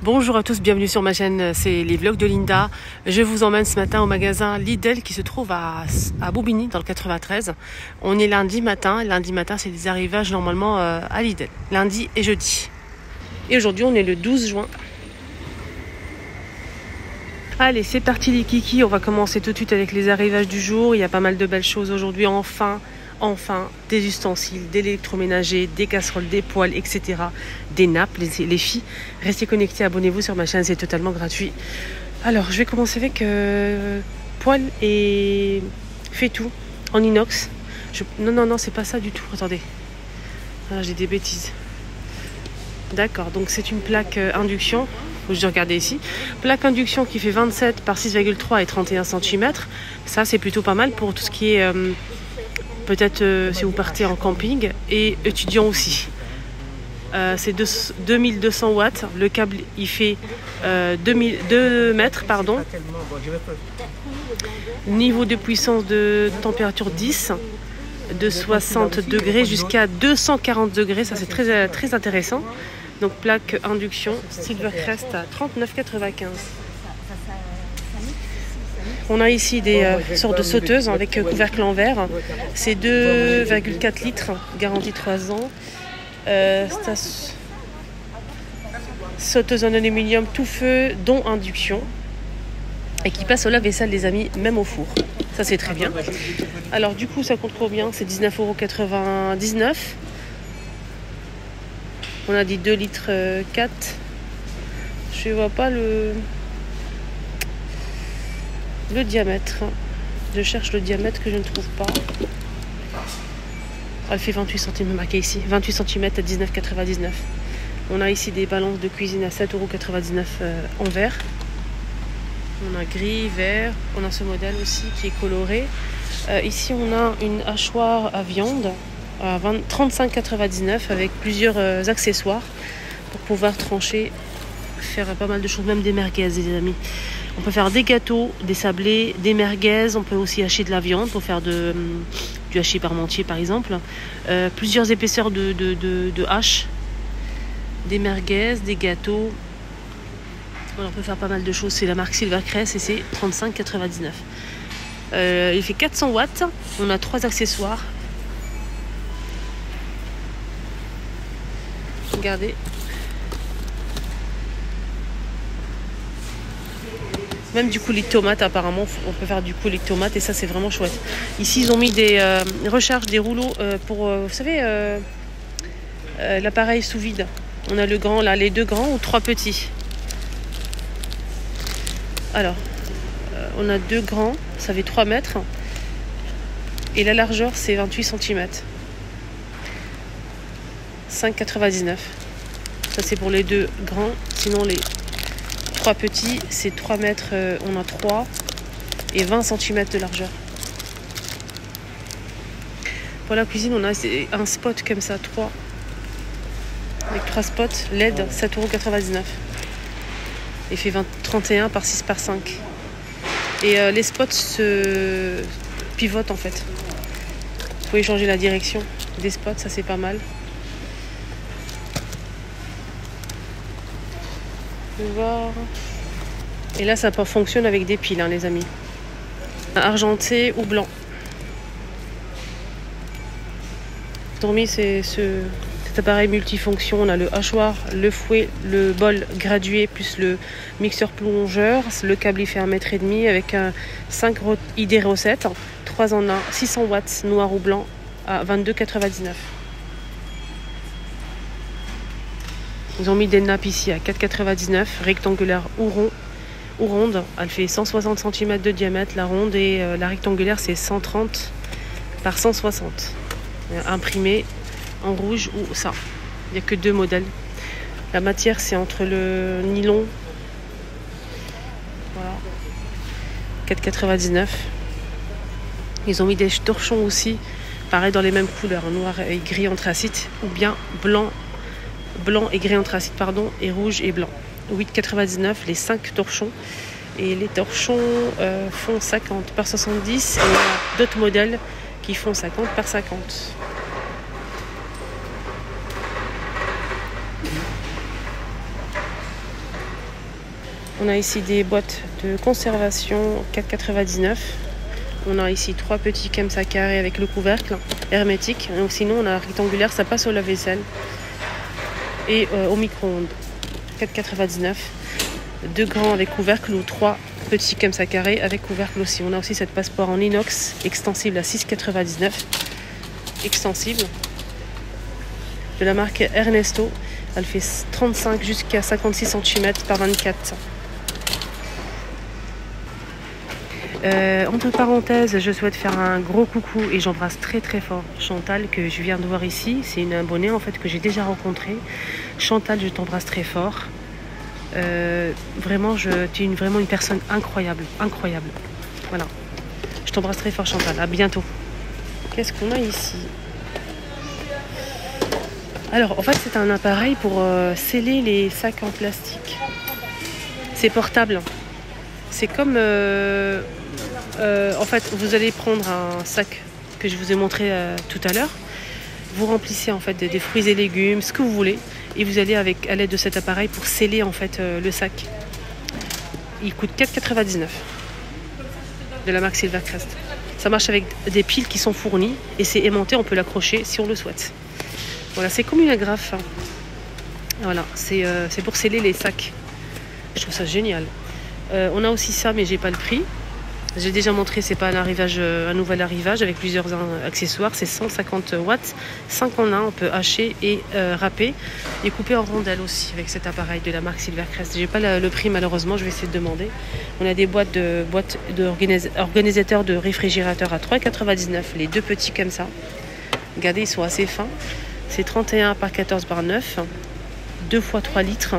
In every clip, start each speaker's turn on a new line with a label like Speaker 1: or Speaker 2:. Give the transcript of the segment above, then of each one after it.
Speaker 1: Bonjour à tous, bienvenue sur ma chaîne, c'est les vlogs de Linda. Je vous emmène ce matin au magasin Lidl qui se trouve à Bobigny dans le 93. On est lundi matin c'est des arrivages normalement à Lidl, lundi et jeudi. Et aujourd'hui on est le 12 juin. Allez, c'est parti les kikis, on va commencer tout de suite avec les arrivages du jour. Il y a pas mal de belles choses aujourd'hui, enfin, des ustensiles, des électroménagers, des casseroles, des poêles, etc. Des nappes, les filles. Restez connectés, abonnez-vous sur ma chaîne, c'est totalement gratuit. Alors, je vais commencer avec poêle et fait-tout en inox. Non, c'est pas ça du tout, attendez. Ah, j'ai des bêtises. D'accord, donc c'est une plaque induction. Faut que je regarde ici. Plaque induction qui fait 27 par 6,3 et 31 cm. Ça, c'est plutôt pas mal pour tout ce qui est... peut-être si vous partez en camping et étudiant aussi. C'est 2200 watts. Le câble il fait 2 mètres. Pardon. Niveau de puissance de température 10, de 60 degrés jusqu'à 240 degrés. Ça c'est très, très intéressant. Donc plaque induction Silvercrest à 39,95. On a ici des sortes de sauteuses avec couvercle en verre. C'est 2,4 litres, garantie 3 ans. Sauteuse en aluminium tout feu, dont induction. Et qui passe au lave-vaisselle, les amis, même au four. Ça, c'est très bien. Alors, du coup, ça coûte combien? C'est 19,99 €. On a dit 2 litres 4. Je ne vois pas le diamètre. Je cherche le diamètre que je ne trouve pas. Elle fait 28 cm marqué ici. 28 cm à 19,99 €. On a ici des balances de cuisine à 7,99 € en verre. On a gris, vert. On a ce modèle aussi qui est coloré. Ici, on a une hachoir à viande à 35,99 € avec plusieurs accessoires pour pouvoir trancher, faire pas mal de choses, même des merguez, les amis. On peut faire des gâteaux, des sablés, des merguez. On peut aussi hacher de la viande pour faire du hachis parmentier par exemple. Plusieurs épaisseurs de hache. Des merguez, des gâteaux. Voilà, on peut faire pas mal de choses. C'est la marque Silvercrest et c'est 35,99 €. Il fait 400 watts. On a 3 accessoires. Regardez. Même du coulis de tomate, apparemment, on peut faire du coulis de tomate et ça, c'est vraiment chouette. Ici, ils ont mis des recharges, des rouleaux pour, vous savez, l'appareil sous vide. On a le grand, là, les 2 grands ou 3 petits. Alors, on a 2 grands, ça fait 3 mètres. Et la largeur, c'est 28 cm. 5,99 €. Ça, c'est pour les 2 grands. Sinon, les 3 petits, c'est 3 mètres, on a 3 et 20 cm de largeur. Pour la cuisine, on a un spot comme ça, 3 avec 3 spots LED, 7,99 €. Il fait 31 par 6 par 5. Et les spots se pivotent en fait. Vous pouvez changer la direction des spots, ça c'est pas mal. Voir. Et là ça fonctionne avec des piles, hein, les amis. Argenté ou blanc. Dormi, c'est cet appareil multifonction. On a le hachoir, le fouet, le bol gradué plus le mixeur plongeur. Le câble il fait 1,5 m avec un 5 ID recette. 3 en 1, 600 watts, noir ou blanc à 22,99 €. Ils ont mis des nappes ici à 4,99 €, rectangulaire ou ronde. Elle fait 160 cm de diamètre, la ronde, et la rectangulaire c'est 130 par 160. Imprimé en rouge ou ça. Il n'y a que 2 modèles. La matière c'est entre le nylon. Voilà. 4,99 €. Ils ont mis des torchons aussi, pareil dans les mêmes couleurs, noir et gris anthracite, ou bien blanc et gris anthracite, pardon, et rouge et blanc. 8,99 € les 5 torchons. Et les torchons font 50 par 70. Et il y a d'autres modèles qui font 50 par 50. On a ici des boîtes de conservation 4,99. On a ici 3 petits Kemsa carrés avec le couvercle hermétique. Donc, sinon, on a un rectangulaire, ça passe au lave-vaisselle. Et au micro-ondes, 4,99. 2 grands avec couvercle ou 3 petits Kemsa carrés avec couvercle aussi. On a aussi cette passoire en inox extensible à 6,99. Extensible. De la marque Ernesto. Elle fait 35 jusqu'à 56 cm par 24. Entre parenthèses, je souhaite faire un gros coucou et j'embrasse très très fort Chantal que je viens de voir ici. C'est une abonnée en fait que j'ai déjà rencontrée. Chantal, je t'embrasse très fort. Vraiment, tu es vraiment une personne incroyable, incroyable. Voilà. Je t'embrasse très fort Chantal. À bientôt. Qu'est-ce qu'on a ici? Alors, en fait, c'est un appareil pour sceller les sacs en plastique. C'est portable. C'est comme... en fait, vous allez prendre un sac que je vous ai montré tout à l'heure. Vous remplissez en fait des fruits et légumes, ce que vous voulez. Et vous allez à l'aide de cet appareil pour sceller en fait le sac. Il coûte 4,99 de la marque Silvercrest. Ça marche avec des piles qui sont fournies. Et c'est aimanté, on peut l'accrocher si on le souhaite. Voilà, c'est comme une agrafe. Voilà, c'est pour sceller les sacs. Je trouve ça génial. On a aussi ça, mais j'ai pas le prix. J'ai déjà montré, c'est pas un nouvel arrivage avec plusieurs accessoires. C'est 150 watts, 5 en 1. On peut hacher et râper et couper en rondelles aussi avec cet appareil de la marque Silvercrest. J'ai pas le prix malheureusement, je vais essayer de demander. On a des boîtes organisateurs de réfrigérateurs à 3,99. Les 2 petits comme ça. Regardez, ils sont assez fins. C'est 31 par 14 par 9. 2 fois 3 litres.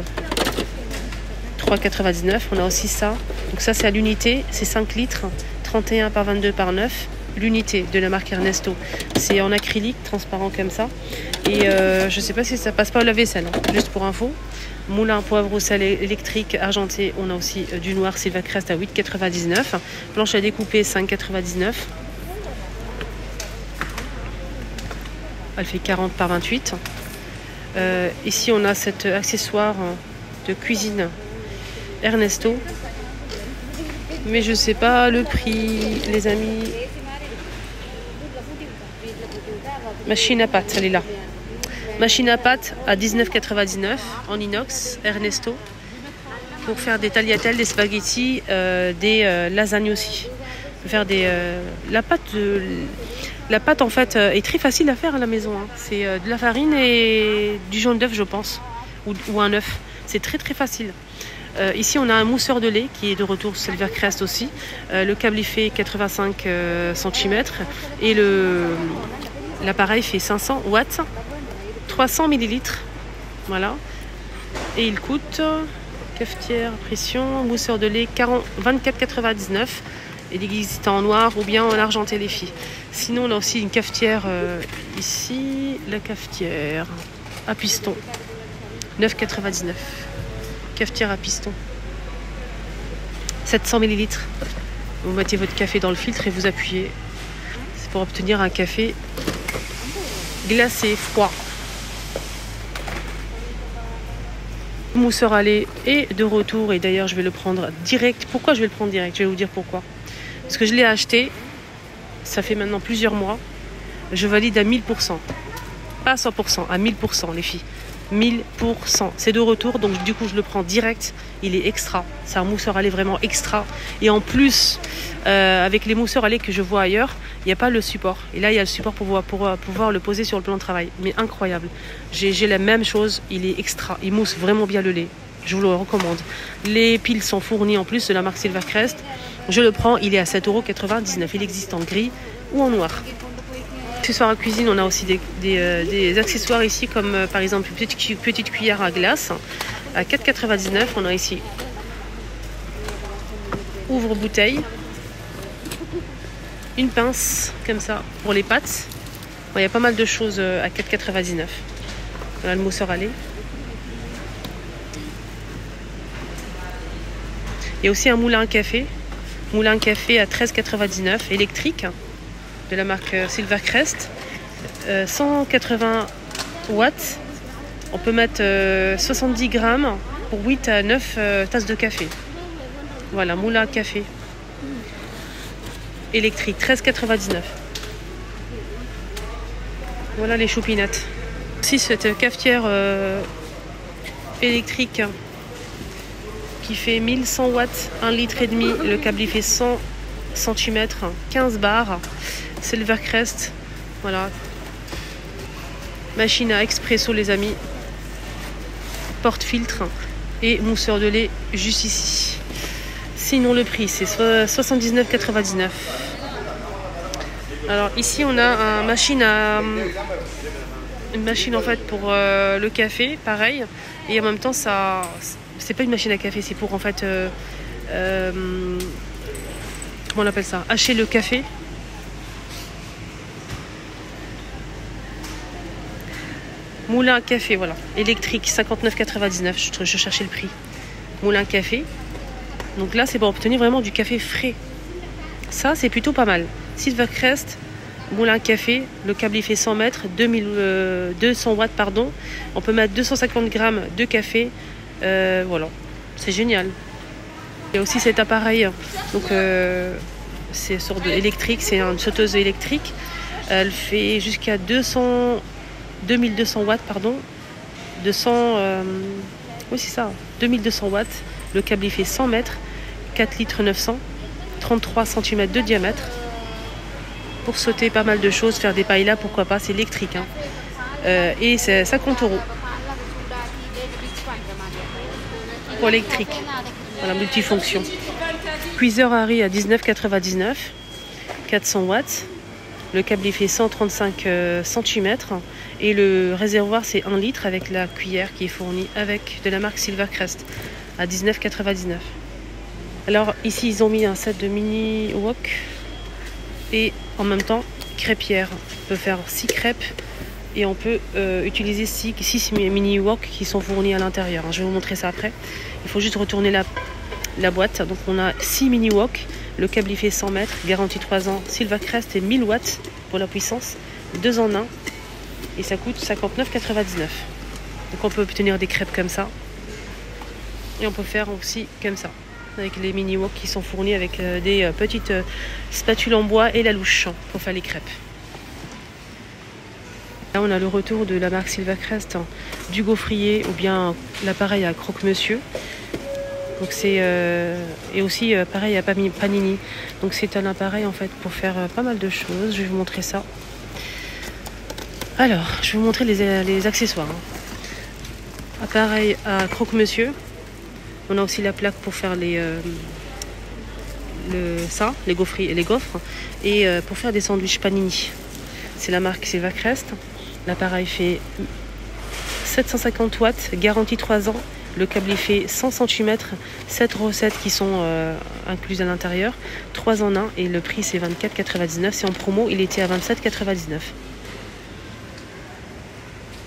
Speaker 1: 3,99. On a aussi ça. Donc ça, c'est à l'unité. C'est 5 litres. 31 par 22 par 9. L'unité de la marque Ernesto. C'est en acrylique, transparent comme ça. Et je sais pas si ça passe pas au lave-vaisselle. Hein. Juste pour info. Moulin poivre au sel électrique argenté. On a aussi du noir Silvercrest à 8,99. Planche à découper 5,99. Elle fait 40 par 28. Ici, on a cet accessoire de cuisine Ernesto. Mais je ne sais pas le prix, les amis. Machine à pâte, elle est là. Machine à pâte à 19,99 en inox Ernesto. Pour faire des tagliatelles, des spaghettis, des lasagnes aussi. Faire la pâte en fait est très facile à faire à la maison. Hein. C'est de la farine et du jaune d'œuf, je pense, ou un œuf. C'est très très facile. Ici, on a un mousseur de lait qui est de retour Silvercrest aussi. Le câble il fait 85 cm et l'appareil fait 500 watts, 300 ml. Voilà. Et il coûte cafetière pression, mousseur de lait 24,99. Il existe en noir ou bien en argenté les filles. Sinon, on a aussi une cafetière ici, la cafetière à piston, 9,99. Cafetière à piston, 700 ml. Vous mettez votre café dans le filtre et vous appuyez. C'est pour obtenir un café glacé, froid. Mousseur à lait est de retour et d'ailleurs je vais le prendre direct. Pourquoi je vais le prendre direct? Je vais vous dire pourquoi. Parce que je l'ai acheté, ça fait maintenant plusieurs mois. Je valide à 1000%. Pas à 100%, à 1000% les filles. 1000%. C'est de retour, donc du coup je le prends direct. Il est extra. C'est un mousseur à lait vraiment extra. Et en plus, avec les mousseurs à lait que je vois ailleurs, il n'y a pas le support. Et là, il y a le support pour pouvoir le poser sur le plan de travail. Mais incroyable. J'ai la même chose. Il est extra. Il mousse vraiment bien le lait. Je vous le recommande. Les piles sont fournies en plus de la marque Silvercrest. Je le prends. Il est à 7,99 €. Il existe en gris ou en noir. Accessoires à cuisine, on a aussi des accessoires ici comme par exemple une petite cuillère à glace à 4,99 €. On a ici ouvre-bouteille, une pince comme ça pour les pâtes. Bon, il y a pas mal de choses à 4,99 €. Voilà le mousseur à lait. Il y a aussi un moulin à café. Moulin à café à 13,99 € électrique. De la marque Silvercrest, 180 watts. On peut mettre 70 grammes pour 8 à 9 tasses de café. Voilà, moulin à café. Électrique, 13,99 €. Voilà les choupinettes. Aussi cette cafetière électrique qui fait 1100 watts, 1,5 litre. Le câble il fait 100 cm, 15 bars. Silvercrest. Voilà. Machine à expresso les amis. Porte-filtre et mousseur de lait juste ici. Sinon le prix c'est 79,99 €. Alors ici on a une machine en fait pour le café, pareil. Et en même temps ça, c'est pas une machine à café, c'est pour en fait comment on appelle ça, hacher le café. Moulin à café, voilà, électrique, 59,99 €. Je cherchais le prix. Moulin à café. Donc là, c'est pour obtenir vraiment du café frais. Ça, c'est plutôt pas mal. Silvercrest, moulin à café. Le câble, il fait 100 mètres, 200 watts, pardon. On peut mettre 250 grammes de café. Voilà, c'est génial. Il y a aussi cet appareil. Donc, c'est une sorte d'électrique. C'est une sauteuse électrique. Elle fait jusqu'à 2200 watts, pardon. 2200 watts. Le câble il fait 100 mètres, 4 litres 900, 33 cm de diamètre. Pour sauter pas mal de choses, faire des paillas, pourquoi pas, c'est électrique. Hein. Et c'est 50 €. Pour électrique. Voilà, multifonction. Cuiseur Harry à 19,99 €, 400 watts. Le câble il fait 135 cm. Et le réservoir c'est 1 litre avec la cuillère qui est fournie avec de la marque Silvercrest à 19,99 €. Alors ici ils ont mis un set de mini wok et en même temps crêpière. On peut faire 6 crêpes et on peut utiliser 6 mini wok qui sont fournis à l'intérieur. Je vais vous montrer ça après. Il faut juste retourner la boîte. Donc on a 6 mini wok. Le câble il fait 100 mètres, garantie 3 ans, Silvercrest et 1000 watts pour la puissance, 2 en 1 et ça coûte 59,99 €. Donc on peut obtenir des crêpes comme ça et on peut faire aussi comme ça avec les mini wok qui sont fournis avec des petites spatules en bois et la louche pour faire les crêpes. Là on a le retour de la marque Silvercrest, du gaufrier ou bien l'appareil à croque-monsieur. Donc c'est et aussi pareil à panini. Donc c'est un appareil en fait pour faire pas mal de choses. Je vais vous montrer ça. Alors, je vais vous montrer les accessoires. Appareil à croque-monsieur. On a aussi la plaque pour faire les gaufres et pour faire des sandwichs panini. C'est la marque Silvercrest. L'appareil fait 750 watts, garantie 3 ans. Le câble il fait 100 cm, 7 recettes qui sont incluses à l'intérieur, 3 en 1 et le prix c'est 24,99 €. C'est en promo, il était à 27,99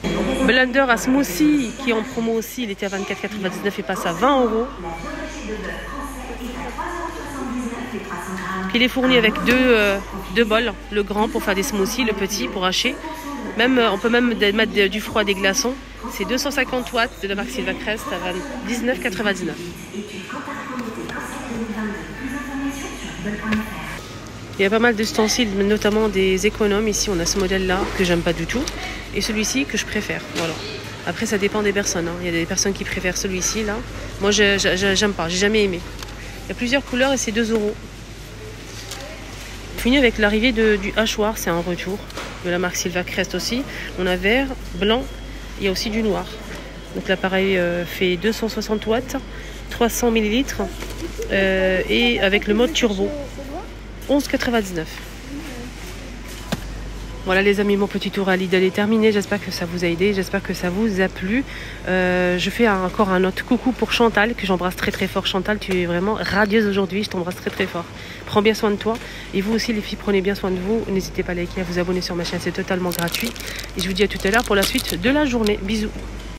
Speaker 1: €. Blender à smoothie qui est en promo aussi, il était à 24,99 € et passe à 20 €. Il est fourni avec deux bols, le grand pour faire des smoothies, le petit pour hacher. On peut même mettre du froid, des glaçons. C'est 250 watts de la marque Silvercrest à 19,99 €. Il y a pas mal d'ustensiles, notamment des économes. Ici, on a ce modèle-là que j'aime pas du tout. Et celui-ci que je préfère. Voilà. Après, ça dépend des personnes. Hein. Il y a des personnes qui préfèrent celui-ci. Là. Moi, j'aime pas. J'ai jamais aimé. Il y a plusieurs couleurs et c'est 2 €. Fini avec l'arrivée du hachoir. C'est un retour de la marque Silvercrest aussi. On a vert, blanc. Il y a aussi du noir. Donc l'appareil fait 260 watts, 300 ml et avec le mode turbo. 11,99 €. Voilà les amis, mon petit tour à Lidl est terminé. J'espère que ça vous a aidé, j'espère que ça vous a plu. Je fais encore un autre coucou pour Chantal, que j'embrasse très très fort. Chantal, tu es vraiment radieuse aujourd'hui, je t'embrasse très très fort. Prends bien soin de toi. Et vous aussi les filles, prenez bien soin de vous. N'hésitez pas à liker, à vous abonner sur ma chaîne, c'est totalement gratuit. Et je vous dis à tout à l'heure pour la suite de la journée. Bisous.